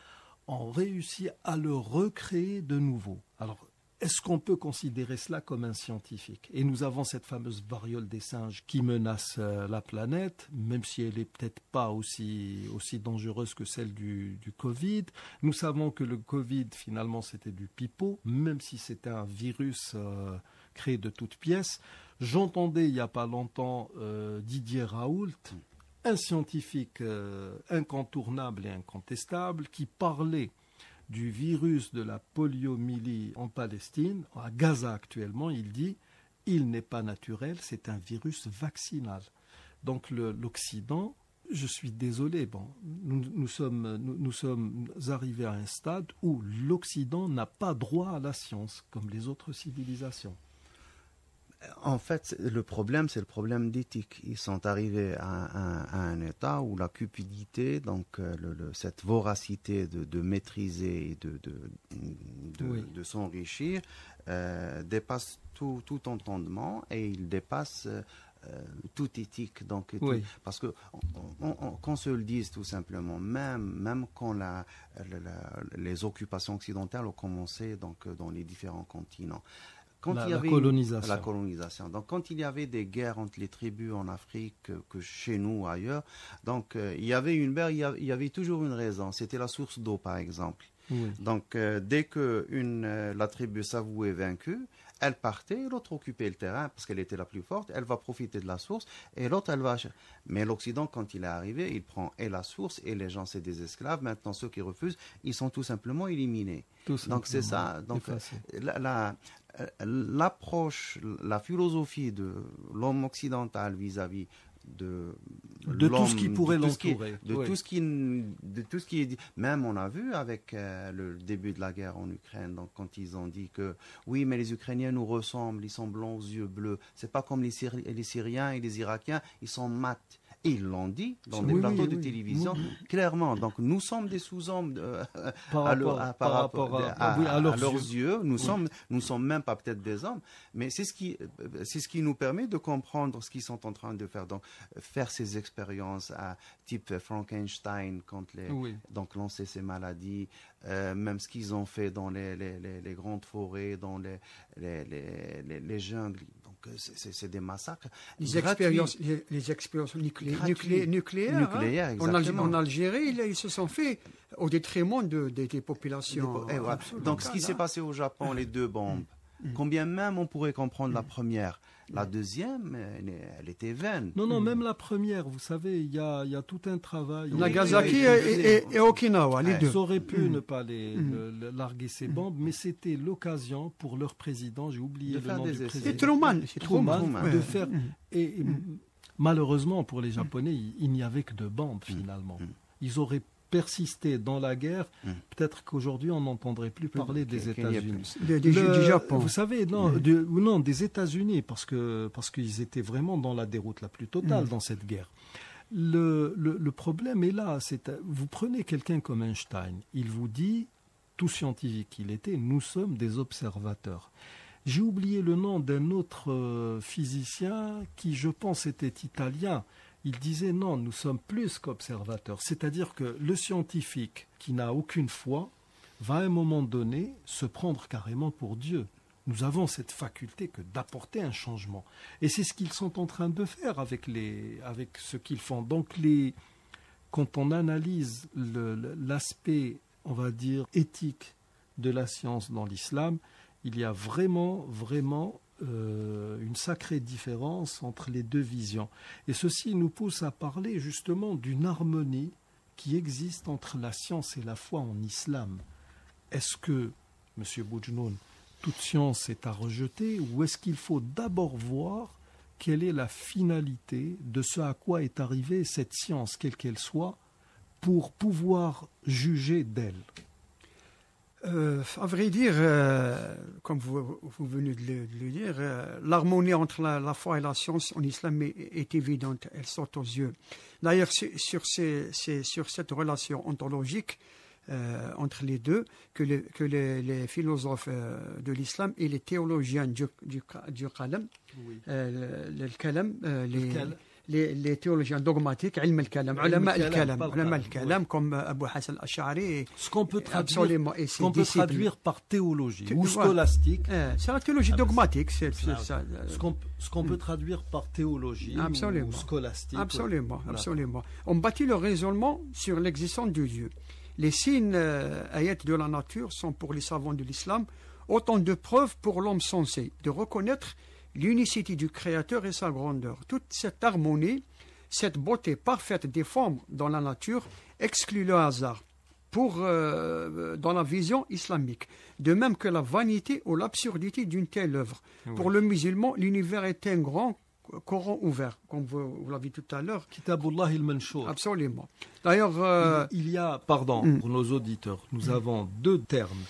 ont réussi à le recréer de nouveau. Alors, est-ce qu'on peut considérer cela comme un scientifique? Et nous avons cette fameuse variole des singes qui menace la planète, même si elle n'est peut-être pas aussi dangereuse que celle du Covid. Nous savons que le Covid, finalement, c'était du pipeau, même si c'était un virus créé de toutes pièces. J'entendais il n'y a pas longtemps Didier Raoult, un scientifique incontournable et incontestable, qui parlait du virus de la poliomyélie en Palestine, à Gaza actuellement. Il dit « il n'est pas naturel, c'est un virus vaccinal ». Donc l'Occident, je suis désolé, nous sommes arrivés à un stade où l'Occident n'a pas droit à la science, comme les autres civilisations. En fait, le problème, c'est le problème d'éthique. Ils sont arrivés à un état où la cupidité, donc cette voracité de maîtriser et de s'enrichir, dépasse tout entendement, et il dépasse toute éthique. Donc, parce que qu'on se le dise tout simplement, même quand les occupations occidentales ont commencé donc, dans les différents continents. La colonisation. Donc, quand il y avait des guerres entre les tribus en Afrique que chez nous, ailleurs, donc il y avait il y avait toujours une raison. C'était la source d'eau, par exemple. Oui. Donc, dès que la tribu s'avouait vaincue, elle partait, l'autre occupait le terrain parce qu'elle était la plus forte, elle va profiter de la source, et l'autre, elle va... Mais l'Occident, quand il est arrivé, il prend et la source, et les gens, c'est des esclaves. Maintenant, ceux qui refusent, ils sont tout simplement éliminés. Donc, c'est ça. Donc, l'approche, la philosophie de l'homme occidental vis-à-vis de tout ce qui pourrait l'entourer, de tout ce qui est dit. Même on a vu avec le début de la guerre en Ukraine, donc quand ils ont dit que oui, mais les Ukrainiens nous ressemblent, ils sont blonds aux yeux bleus, c'est pas comme les Syriens et les Irakiens, ils sont mat. Et ils l'ont dit dans des plateaux de télévision, clairement. Donc, nous sommes des sous-hommes par rapport à leurs yeux. Nous sommes même pas peut-être des hommes, mais c'est ce qui nous permet de comprendre ce qu'ils sont en train de faire. Donc, faire ces expériences type Frankenstein donc lancer ces maladies, même ce qu'ils ont fait dans les grandes forêts, dans les jungles. C'est des massacres. Les expériences nucléaires. Exactement. En Algérie, ils se sont fait au détriment des populations. Et voilà. Donc, ce qui s'est passé au Japon, les deux bombes, combien même on pourrait comprendre la première, la deuxième, elle était vaine. Non, même la première, vous savez, il y a tout un travail. Nagasaki et Okinawa, les deux. Ils auraient pu ne pas larguer ces bombes, mais c'était l'occasion pour leur président, j'ai oublié le nom du président. C'est Truman. De faire. Et malheureusement, pour les Japonais, il n'y avait que deux bombes, finalement. Ils auraient persisté dans la guerre, peut-être qu'aujourd'hui on n'entendrait plus parler des États-Unis. Du Japon. Vous savez, non, des États-Unis, parce qu'ils étaient vraiment dans la déroute la plus totale dans cette guerre. Le problème est là, vous prenez quelqu'un comme Einstein, il vous dit, tout scientifique qu'il était, nous sommes des observateurs. J'ai oublié le nom d'un autre physicien qui, je pense, était italien. Il disait non, nous sommes plus qu'observateurs. C'est-à-dire que le scientifique qui n'a aucune foi va à un moment donné se prendre carrément pour Dieu. Nous avons cette faculté que d'apporter un changement. Et c'est ce qu'ils sont en train de faire avec ce qu'ils font. Donc quand on analyse l'aspect, on va dire, éthique de la science dans l'islam, il y a vraiment une sacrée différence entre les deux visions. Et ceci nous pousse à parler justement d'une harmonie qui existe entre la science et la foi en islam. Est-ce que, M. Boujnoun, toute science est à rejeter, ou est-ce qu'il faut d'abord voir quelle est la finalité de ce à quoi est arrivée cette science, quelle qu'elle soit, pour pouvoir juger d'elle? À vrai dire, comme vous venez de le dire, l'harmonie entre la foi et la science en islam est évidente, elle saute aux yeux. D'ailleurs, sur cette relation ontologique entre les deux, que les philosophes de l'islam et les théologiens du kalam, les théologiens dogmatiques, ulama al-kalam, comme Abu Hassan al-Ash'ari. Ce qu'on peut traduire par théologie ou scolastique. C'est la théologie dogmatique. Ce qu'on peut traduire par théologie ou scolastique. Absolument. On bâtit le raisonnement sur l'existence de Dieu. Les signes ayats de la nature sont pour les savants de l'islam autant de preuves pour l'homme sensé de reconnaître l'unicité du Créateur et sa grandeur. Toute cette harmonie, cette beauté parfaite des formes dans la nature exclut le hasard dans la vision islamique. De même que la vanité ou l'absurdité d'une telle œuvre. Oui. Pour le musulman, l'univers est un grand Coran ouvert, comme vous l'avez dit tout à l'heure. Kitabullah il-Manshur. Absolument. D'ailleurs, il y a, pour nos auditeurs, nous avons deux termes.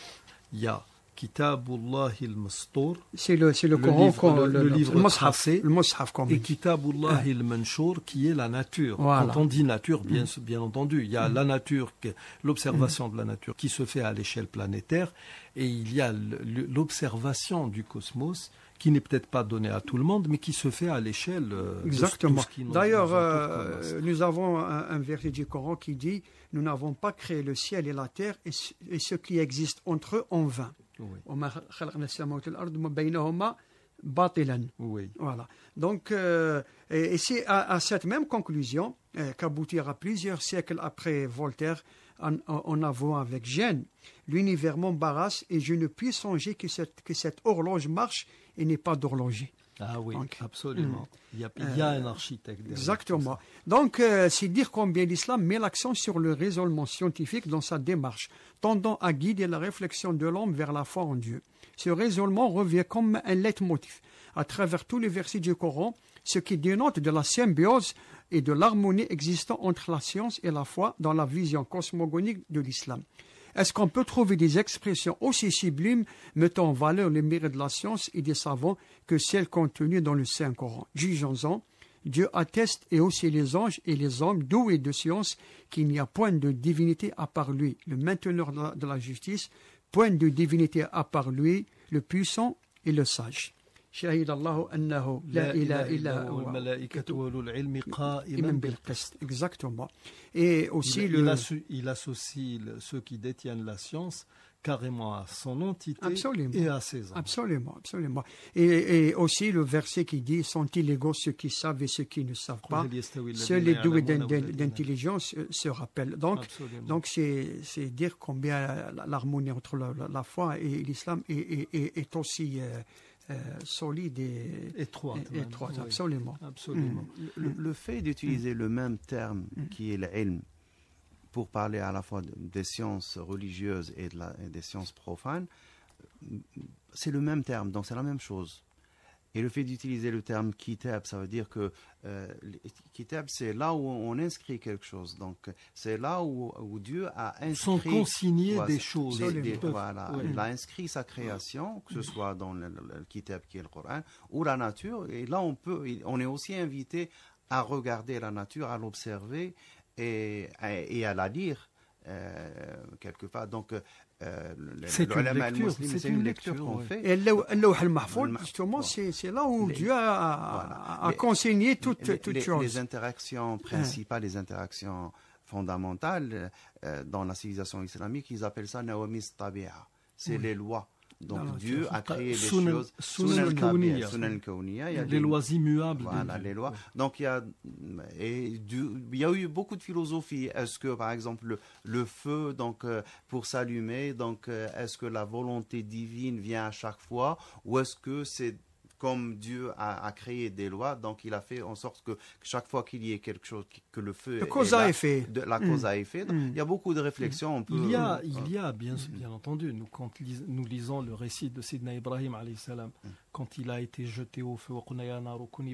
Il y a Kitabullah il-Mastur, c'est le Coran, le livre tracé, le Mus'haf, et Kitabullah il-Manshur, qui est la nature. Voilà. Quand on dit nature, bien entendu, il y a la nature, l'observation de la nature qui se fait à l'échelle planétaire, et il y a l'observation du cosmos qui n'est peut-être pas donnée à tout le monde, mais qui se fait à l'échelle Exactement. de tout ce qui nous D'ailleurs, nous avons un verset du Coran qui dit « Nous n'avons pas créé le ciel et la terre et ce qui existe entre eux en vain. » Oui. Voilà. Donc, et c'est à cette même conclusion qu'aboutira plusieurs siècles après Voltaire en avouant avec gêne: l'univers m'embarrasse et je ne puis songer que cette horloge marche et n'est pas d'horloger. Ah oui, donc, absolument. Il y a un architecte. Exactement. Donc, c'est dire combien l'islam met l'accent sur le raisonnement scientifique dans sa démarche, tendant à guider la réflexion de l'homme vers la foi en Dieu. Ce raisonnement revient comme un leitmotiv à travers tous les versets du Coran, ce qui dénote de la symbiose et de l'harmonie existant entre la science et la foi dans la vision cosmogonique de l'islam. Est-ce qu'on peut trouver des expressions aussi sublimes mettant en valeur les mérites de la science et des savants que celles contenues dans le Saint-Coran? Jugeons-en, Dieu atteste, et aussi les anges et les hommes doués de science, qu'il n'y a point de divinité à part lui, le mainteneur de la justice, point de divinité à part lui, le puissant et le sage. شهد الله أنه لا إله إلا هو والملائكة وأولو العلم قائما بالقسط. Exactement. Et aussi il associe ceux qui détiennent la science carrément à son entité Absolument. et à ses âmes. Absolument, absolument. Et aussi le verset qui dit sont-ils égaux ceux qui savent et ceux qui ne savent pas. Seuls les doués d'intelligence se rappellent. Donc c'est dire combien l'harmonie entre la foi et l'islam est aussi solide et étroite. Oui, Absolument. Le fait d'utiliser le même terme qui est l'ilm pour parler à la fois des sciences religieuses et des sciences profanes, c'est le même terme, donc c'est la même chose. Et le fait d'utiliser le terme kitab, ça veut dire que kitab, c'est là où on inscrit quelque chose. Donc c'est là où Dieu a inscrit... Sont consignées des choses. Voilà, il a inscrit sa création, que ce soit dans le kitab qui est le Coran, ou la nature. Et là, on est aussi invité à regarder la nature, à l'observer et à la lire quelque part. Donc, c'est une lecture qu'on fait. Et le al-Mahfouz, justement, c'est là où Dieu a consigné toutes choses. Les interactions principales, les interactions fondamentales dans la civilisation islamique, ils appellent ça Nawamis Tabi'a. C'est les lois. Donc Dieu a créé les choses Sunan al-Kawniya, les lois immuables. Voilà, les lois. Donc il y a eu beaucoup de philosophie. Est-ce que par exemple le feu, donc pour s'allumer, donc est-ce que la volonté divine vient à chaque fois, ou est-ce que c'est comme Dieu a créé des lois, donc il a fait en sorte que chaque fois qu'il y ait quelque chose, que le feu... La cause à effet. La cause à effet. Il y a beaucoup de réflexions. Il y a bien entendu, quand nous lisons le récit de Sidna Ibrahim, quand il a été jeté au feu, donc il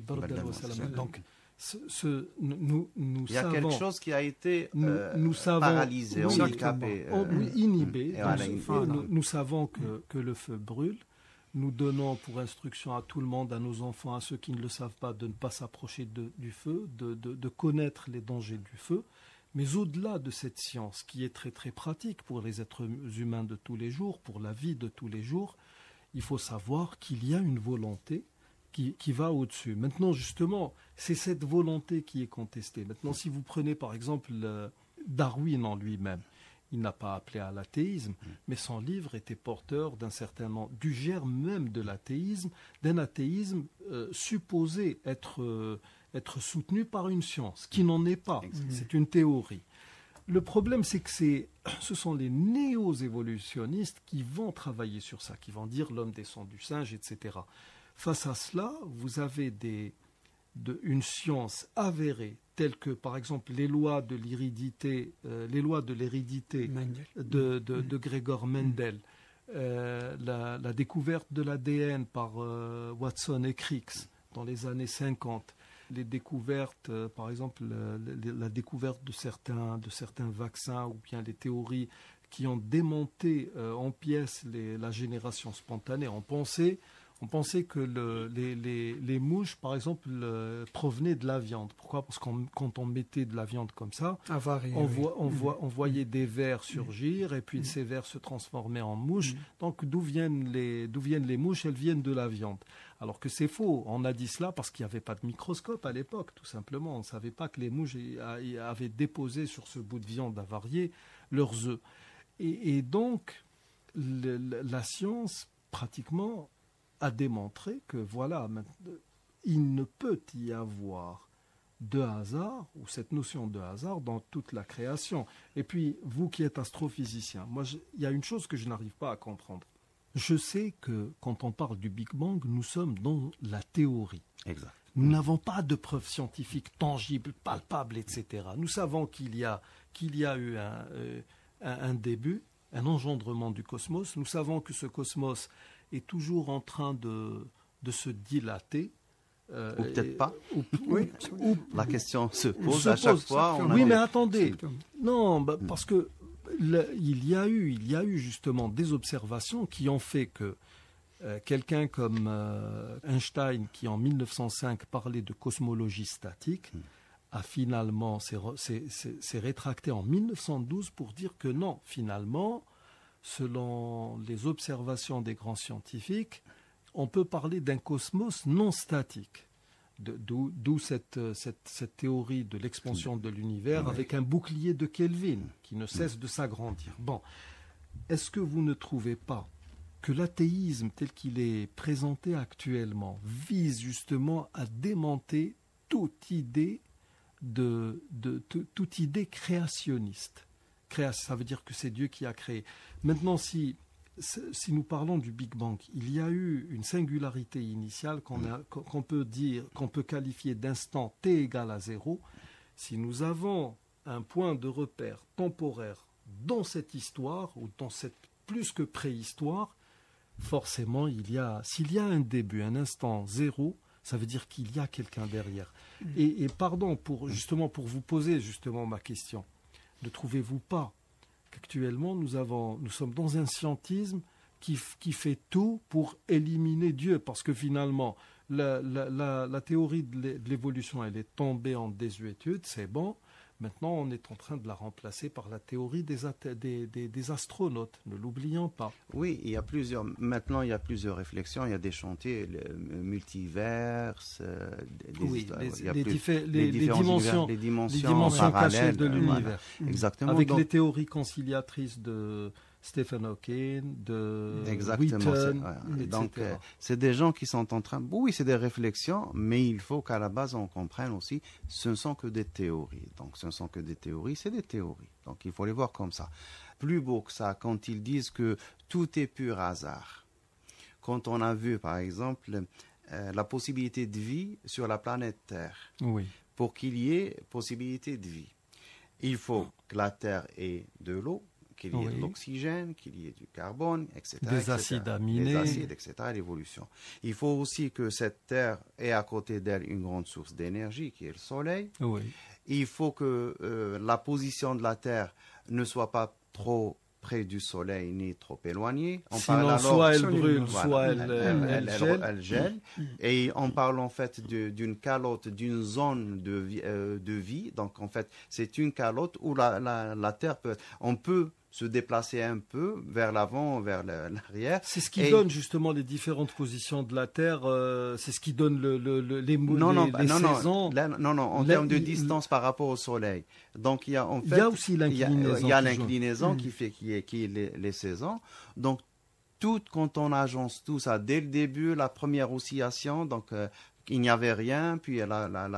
y a quelque chose qui a été paralysé, handicapé, inhibé. Nous savons que le feu brûle. Nous donnons pour instruction à tout le monde, à nos enfants, à ceux qui ne le savent pas, de ne pas s'approcher du feu, de connaître les dangers du feu. Mais au-delà de cette science qui est très très pratique pour les êtres humains de tous les jours, pour la vie de tous les jours, il faut savoir qu'il y a une volonté qui va au-dessus. Maintenant, justement, c'est cette volonté qui est contestée. Maintenant, si vous prenez par exemple Darwin en lui-même, il n'a pas appelé à l'athéisme, mais son livre était porteur du germe même de l'athéisme, d'un athéisme supposé être soutenu par une science, qui n'en est pas. C'est une théorie. Le problème, c'est que ce sont les néo-évolutionnistes qui vont travailler sur ça, qui vont dire l'homme descend du singe, etc. Face à cela, vous avez une science avérée, telles que par exemple les lois de l'hérédité, de Gregor Mendel, la découverte de l'ADN par Watson et Crick dans les années 50, les découvertes, par exemple la découverte de certains vaccins ou bien les théories qui ont démonté en pièces la génération spontanée. On pensait que les mouches, par exemple, provenaient de la viande. Pourquoi ? Parce que quand on mettait de la viande comme ça, on voyait des vers surgir et puis ces vers se transformaient en mouches. Donc d'où viennent les mouches ? Elles viennent de la viande. Alors que c'est faux. On a dit cela parce qu'il n'y avait pas de microscope à l'époque, tout simplement. On ne savait pas que les mouches avaient déposé sur ce bout de viande avarié leurs œufs. Et donc, la science, pratiquement, a démontré que voilà, il ne peut y avoir de hasard, ou cette notion de hasard, dans toute la création. Et puis, vous qui êtes astrophysicien, moi, il y a une chose que je n'arrive pas à comprendre. Je sais que quand on parle du Big Bang, nous sommes dans la théorie. Exact. Nous n'avons pas de preuves scientifiques tangibles, palpables, etc. Nous savons qu'il y a eu un début, un engendrement du cosmos. Nous savons que ce cosmos est toujours en train de se dilater. Ou peut-être pas. La question se pose à chaque fois. Mais attendez. Non, parce que il y a eu justement des observations qui ont fait que quelqu'un comme Einstein, qui en 1905 parlait de cosmologie statique, a finalement s'est rétracté en 1912 pour dire que non, finalement, selon les observations des grands scientifiques, on peut parler d'un cosmos non statique. D'où cette théorie de l'expansion de l'univers avec un bouclier de Kelvin qui ne cesse de s'agrandir. Bon, est-ce que vous ne trouvez pas que l'athéisme tel qu'il est présenté actuellement vise justement à démonter toute idée toute idée créationniste. Ça veut dire que c'est Dieu qui a créé. Maintenant, si nous parlons du Big Bang, il y a eu une singularité initiale qu'on peut qualifier d'instant t égale à 0. Si nous avons un point de repère temporaire dans cette histoire, ou dans cette plus que préhistoire, forcément, s'il y a un début, un instant 0, ça veut dire qu'il y a quelqu'un derrière. Et pardon, pour vous poser justement ma question, ne trouvez-vous pas qu'actuellement nous sommes dans un scientisme qui fait tout pour éliminer Dieu, parce que finalement la théorie de l'évolution, elle est tombée en désuétude, c'est bon. Maintenant, on est en train de la remplacer par la théorie des astronautes, ne l'oublions pas. Oui, maintenant il y a plusieurs réflexions, il y a des chantiers, le multiverse, les dimensions cachées de l'univers. Voilà. Exactement. Avec les théories conciliatrices de Stephen Hawking, de Wheaton, etc. Donc, c'est des gens qui sont en train... Oui, c'est des réflexions, mais il faut qu'à la base, on comprenne aussi, ce ne sont que des théories. Donc, ce ne sont que des théories, c'est des théories. Donc, il faut les voir comme ça. Plus beau que ça, quand ils disent que tout est pur hasard. Quand on a vu, par exemple, la possibilité de vie sur la planète Terre. Oui. Pour qu'il y ait possibilité de vie, il faut que la Terre ait de l'eau, qu'il y ait de l'oxygène, qu'il y ait du carbone, etc. Des acides aminés. Des acides, etc. L'évolution. Il faut aussi que cette Terre ait à côté d'elle une grande source d'énergie, qui est le Soleil. Oui. Il faut que la position de la Terre ne soit pas trop près du Soleil ni trop éloignée. Sinon, soit elle brûle, soit elle gèle. Et on parle en fait d'une calotte, d'une zone de vie. Donc en fait, c'est une calotte où la Terre on peut se déplacer un peu vers l'avant, vers l'arrière. C'est ce qui donne justement les différentes positions de la Terre. C'est ce qui donne les saisons. Non, en termes de distance par rapport au Soleil. Donc il y a en fait, il y a aussi l'inclinaison. Il y a l'inclinaison qui fait qui est les saisons. Donc quand on agence tout ça dès le début, la première oscillation, donc il n'y avait rien, puis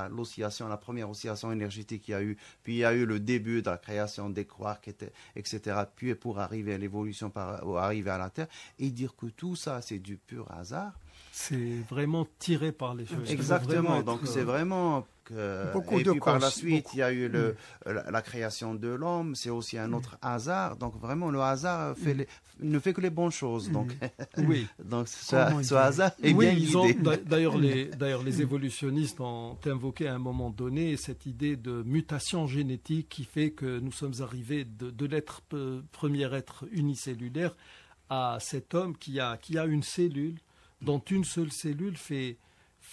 l'oscillation, la première oscillation énergétique qu'il y a eu, puis il y a eu le début de la création des quarks, etc., puis pour arriver à l'évolution, arriver à la Terre, et dire que tout ça, c'est du pur hasard. C'est vraiment tiré par les cheveux. Exactement, donc c'est vraiment... et puis par la suite, il y a eu la création de l'homme, c'est aussi un autre hasard. Donc vraiment, le hasard ne fait que les bonnes choses. Donc, donc ce hasard est bien guidé. D'ailleurs, les évolutionnistes ont invoqué à un moment donné cette idée de mutation génétique qui fait que nous sommes arrivés de l'être premier être unicellulaire à cet homme qui a une cellule, dont une seule cellule fait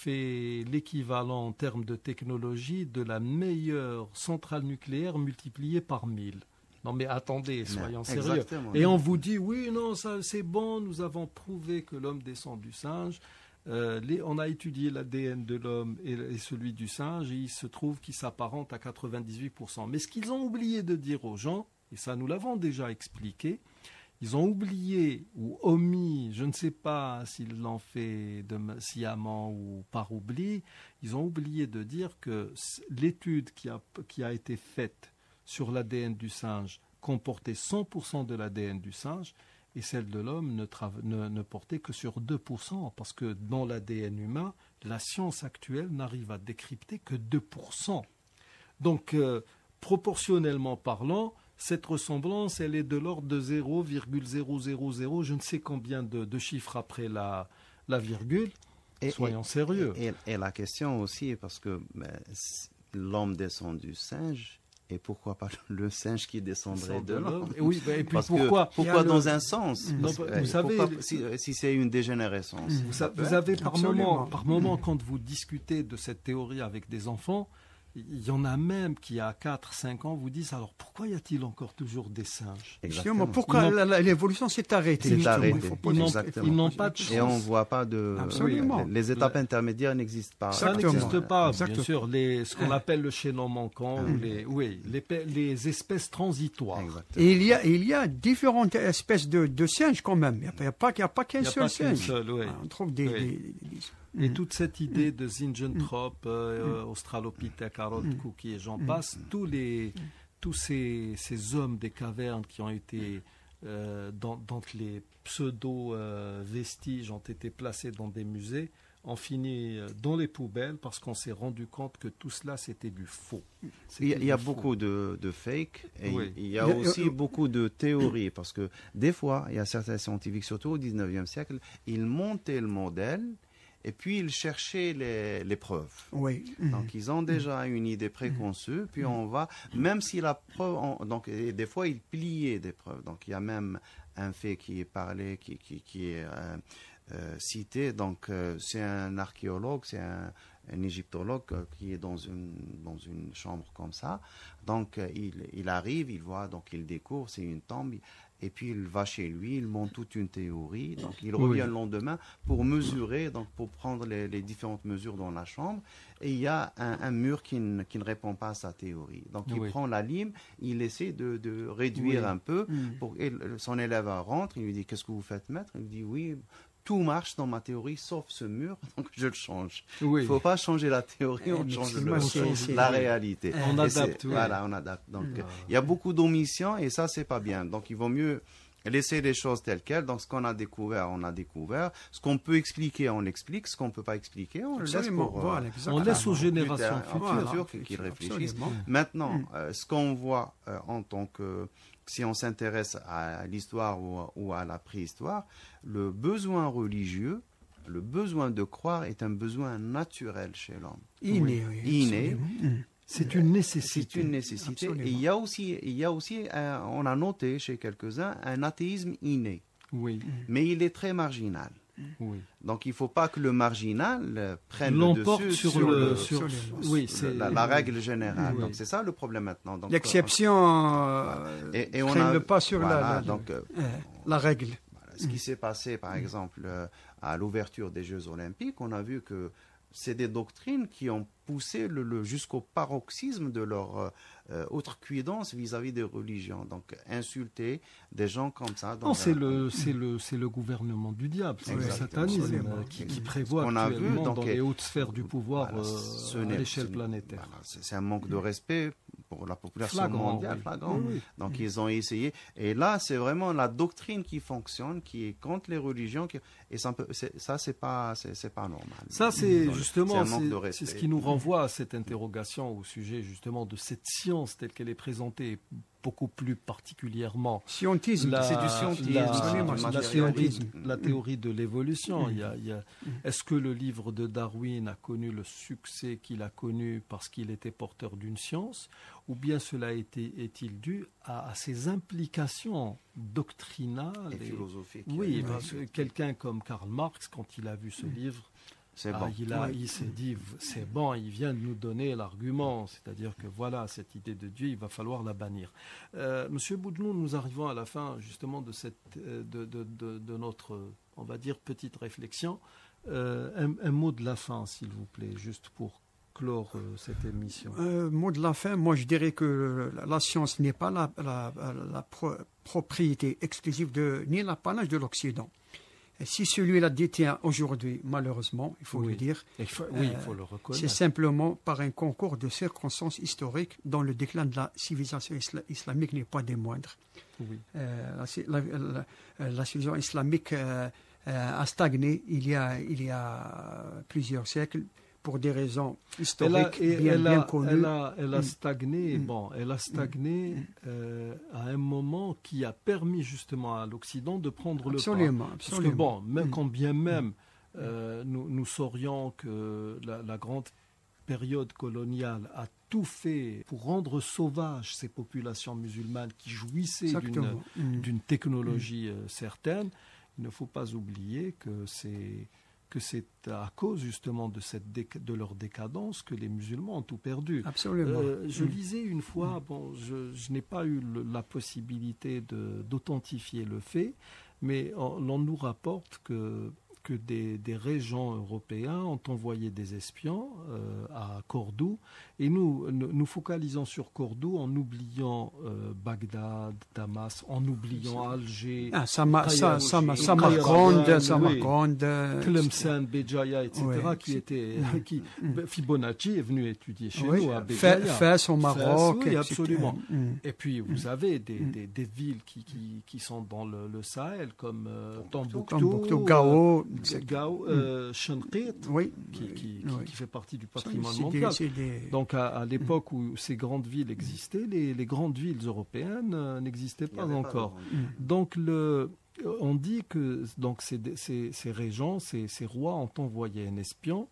l'équivalent en termes de technologie de la meilleure centrale nucléaire multipliée par 1000. Non mais attendez, soyons sérieux. Et on vous dit, oui, non, ça c'est bon, nous avons prouvé que l'homme descend du singe. On a étudié l'ADN de l'homme et celui du singe, et il se trouve qu'il s'apparente à 98%. Mais ce qu'ils ont oublié de dire aux gens, et ça nous l'avons déjà expliqué, ils ont oublié ou omis, je ne sais pas s'ils l'ont fait sciemment ou par oubli, ils ont oublié de dire que l'étude qui a été faite sur l'ADN du singe comportait 100% de l'ADN du singe et celle de l'homme ne portait que sur 2%, parce que dans l'ADN humain, la science actuelle n'arrive à décrypter que 2%. Donc, proportionnellement parlant, cette ressemblance, elle est de l'ordre de 0,000, je ne sais combien de chiffres après la virgule. Soyons sérieux. Et la question aussi, parce que l'homme descend du singe, et pourquoi pas le singe qui descendrait de l'homme? Oui, et puis pourquoi dans un sens? Vous savez, si c'est une dégénérescence. Vous avez par moment, quand vous discutez de cette théorie avec des enfants, Il y en a même qui, à 4-5 ans, vous disent alors pourquoi y a-t-il encore toujours des singes? Justement, pourquoi l'évolution s'est arrêtée? Ils n'ont pas de chance. Et on ne voit pas de. Absolument. Les étapes intermédiaires n'existent pas. Ça n'existe pas, Exactement. bien sûr. Ce qu'on appelle le chaînon manquant, ou les espèces transitoires. Exactement. Et il y a différentes espèces de singes quand même. Il n'y a pas qu'un seul singe. On trouve Et toute cette idée de Zingentrop, Australopithèque, Harold Cook et j'en passe, tous ces hommes des cavernes qui ont été dont les pseudo-vestiges ont été placés dans des musées, ont fini dans les poubelles parce qu'on s'est rendu compte que tout cela c'était du faux. Il y a beaucoup de fake et il y a aussi beaucoup de théories parce que des fois, il y a certains scientifiques, surtout au 19e siècle, ils montaient le modèle et puis ils cherchaient les preuves. Oui. Donc ils ont déjà une idée préconçue, puis on va, même si la preuve, et des fois ils pliaient des preuves. Donc il y a même un fait qui est parlé, qui est cité. Donc c'est un archéologue, c'est un égyptologue qui est dans une chambre comme ça. Donc il arrive, il voit, donc il découvre, c'est une tombe. Et puis il va chez lui, il monte toute une théorie. Donc il revient le lendemain pour mesurer, donc pour prendre les différentes mesures dans la chambre. Et il y a un mur qui ne répond pas à sa théorie. Donc il prend la lime, il essaie de réduire un peu. Son élève rentre, il lui dit qu'est-ce que vous faites, maître? Il lui dit oui. Tout marche dans ma théorie sauf ce mur, donc je le change. Il ne faut pas changer la théorie, on change la réalité. On adapte. Voilà, on adapte. Donc il y a beaucoup d'omissions et ça, c'est pas bien. Donc il vaut mieux laisser les choses telles quelles. Donc ce qu'on a découvert, on a découvert. Ce qu'on peut expliquer, on l'explique. Ce qu'on ne peut pas expliquer, on le laisse on laisse aux générations futures qu'ils réfléchissent. Maintenant, ce qu'on voit en tant que... Si on s'intéresse à l'histoire ou à la préhistoire, le besoin religieux, le besoin de croire est un besoin naturel chez l'homme. Inné. C'est une nécessité. C'est une nécessité. Et il y a aussi on a noté chez quelques-uns, un athéisme inné. Oui. Mais il est très marginal. Oui. Donc il ne faut pas que le marginal prenne l'emporte le dessus sur la règle générale. Donc c'est ça le problème maintenant. L'exception prenne le pas sur la règle. Voilà. Ce qui s'est passé par exemple à l'ouverture des Jeux Olympiques, on a vu que c'est des doctrines qui ont poussé jusqu'au paroxysme de leur outrecuidance vis-à-vis des religions. Donc, insulter des gens comme ça... Non, c'est le gouvernement du diable, c'est le satanisme qui prévoit actuellement dans les hautes sphères du pouvoir à l'échelle planétaire. Voilà, c'est un manque de respect pour la population mondiale, flagrant. Donc, ils ont essayé. Et là, c'est vraiment la doctrine qui fonctionne, qui est contre les religions. Et ça, c'est pas normal. Ça, c'est justement c'est ce qui nous renvoie à cette interrogation au sujet justement de cette science telle qu'elle est présentée, beaucoup plus particulièrement scientisme. C'est du scientisme, la théorie de l'évolution. Est-ce que le livre de Darwin a connu le succès qu'il a connu parce qu'il était porteur d'une science, ou bien cela est-il dû à ses implications doctrinales et philosophiques? Oui, parce que quelqu'un comme Karl Marx, quand il a vu ce livre, il s'est dit, c'est bon, il vient de nous donner l'argument, c'est-à-dire que voilà, cette idée de Dieu, il va falloir la bannir. Monsieur Boudjnou, nous arrivons à la fin justement de notre, on va dire, petite réflexion. Un mot de la fin, s'il vous plaît, juste pour clore cette émission. Mot de la fin, moi je dirais que la science n'est pas la propriété exclusive ni l'apanage de l'Occident. Si celui-là détient aujourd'hui, malheureusement, il faut le dire, il faut le reconnaître. C'est simplement par un concours de circonstances historiques dont le déclin de la civilisation islamique n'est pas des moindres. Oui. La civilisation islamique a stagné il y a plusieurs siècles pour des raisons historiques bien connues. Elle a stagné, elle a stagné à un moment qui a permis justement à l'Occident de prendre le pas. Parce que même quand bien même nous saurions que la grande période coloniale a tout fait pour rendre sauvages ces populations musulmanes qui jouissaient d'une technologie certaine, il ne faut pas oublier que que c'est à cause justement de leur décadence que les musulmans ont tout perdu. Absolument. Je lisais une fois, je n'ai pas eu la possibilité d'authentifier le fait, mais on nous rapporte que des régents européens ont envoyé des espions à Cordoue, et nous focalisons sur Cordoue en oubliant Bagdad, Damas, en oubliant Alger, Samarcande, Tlemcen, Béjaïa, etc. Fibonacci est venu étudier chez nous à Béjaïa. Fès au Maroc. Oui, absolument. Et puis vous avez des villes qui sont dans le Sahel, comme Tombouctou, Gao, Chenqit, qui fait partie du patrimoine C'est mondial. des- Donc à l'époque où ces grandes villes existaient, les grandes villes européennes n'existaient pas encore. Donc on dit que donc ces régents, ces rois ont envoyé un espion.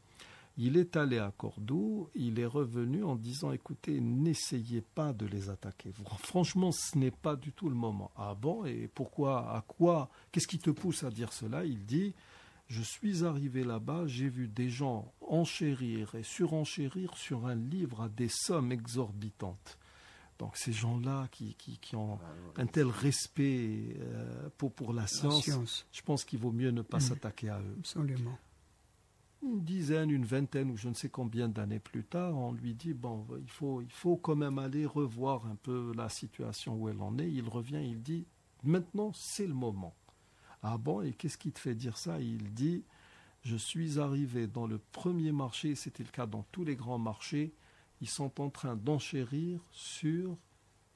Il est allé à Cordoue, il est revenu en disant, écoutez, n'essayez pas de les attaquer. Franchement, ce n'est pas du tout le moment. Ah bon, et pourquoi, à quoi, qu'est-ce qui te pousse à dire cela? Il dit, je suis arrivé là-bas, j'ai vu des gens enchérir et surenchérir sur un livre à des sommes exorbitantes. Donc ces gens-là qui ont un tel respect pour la science, je pense qu'il vaut mieux ne pas s'attaquer à eux. Absolument. Une dizaine, une vingtaine ou je ne sais combien d'années plus tard, on lui dit bon, il faut quand même aller revoir un peu la situation où elle en est. Il revient, il dit maintenant c'est le moment. Ah bon, et qu'est-ce qui te fait dire ça? Il dit je suis arrivé dans le premier marché, c'était le cas dans tous les grands marchés, ils sont en train d'enchérir sur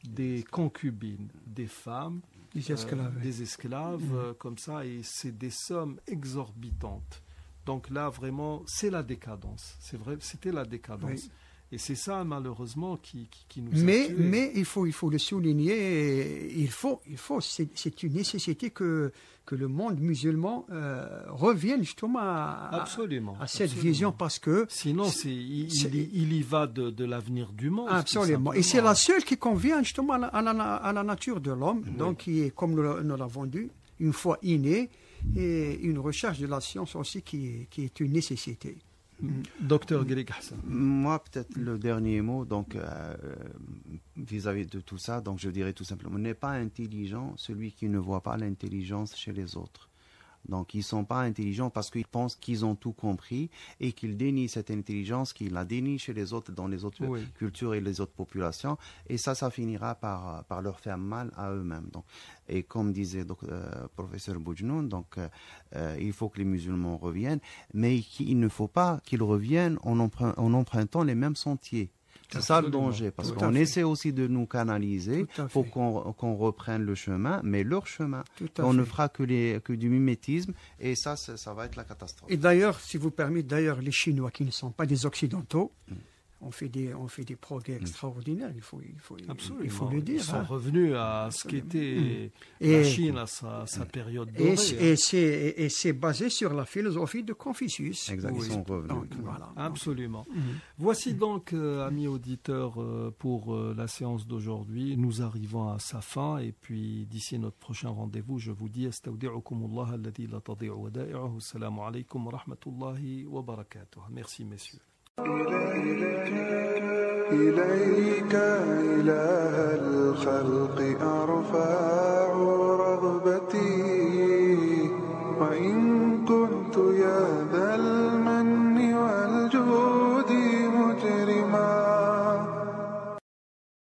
des concubines, des femmes, des esclaves comme ça, et c'est des sommes exorbitantes. Donc là, vraiment, c'est la décadence. C'est vrai, c'était la décadence. Oui. Et c'est ça, malheureusement, qui nous a tués. Mais il faut le souligner, c'est une nécessité que le monde musulman revienne justement à cette vision, parce que... Sinon, il y va de l'avenir du monde. Absolument. Et c'est la seule qui convient justement à la nature de l'homme, donc qui est, comme nous l'avons dit, une foi innée, et une recherche de la science aussi qui est une nécessité. Docteur Greg Hassan. Moi, peut-être le dernier mot, donc vis-à-vis de tout ça, donc je dirais tout simplement, n'est pas intelligent celui qui ne voit pas l'intelligence chez les autres. Donc, ils ne sont pas intelligents parce qu'ils pensent qu'ils ont tout compris et qu'ils dénient cette intelligence, qu'ils la dénient chez les autres, dans les autres cultures et les autres populations. Et ça finira par leur faire mal à eux-mêmes. Donc, et comme disait professeur Boujnoun, donc, il faut que les musulmans reviennent, mais il ne faut pas qu'ils reviennent en empruntant les mêmes sentiers. C'est ça le danger, parce qu'on essaie aussi de nous canaliser pour qu'on reprenne le chemin, mais leur chemin. On ne fera que du mimétisme, et ça va être la catastrophe. Et d'ailleurs, si vous permettez, les Chinois qui ne sont pas des Occidentaux, on fait des progrès extraordinaires, il faut le dire. Ils sont revenus à ce qu'était la Chine à sa période dorée. Et c'est basé sur la philosophie de Confucius. Exactement. Ils sont revenus. Donc, voilà. Absolument. Voici donc, amis auditeurs, pour la séance d'aujourd'hui. Nous arrivons à sa fin, et puis d'ici notre prochain rendez-vous, je vous dis astawdi'ukumullah alladhi la tadi'u wada'i'uhu. Assalamu alaykum wa rahmatullahi wa barakatuh. Merci, messieurs. إليك إله الخلق أرفع رغبتي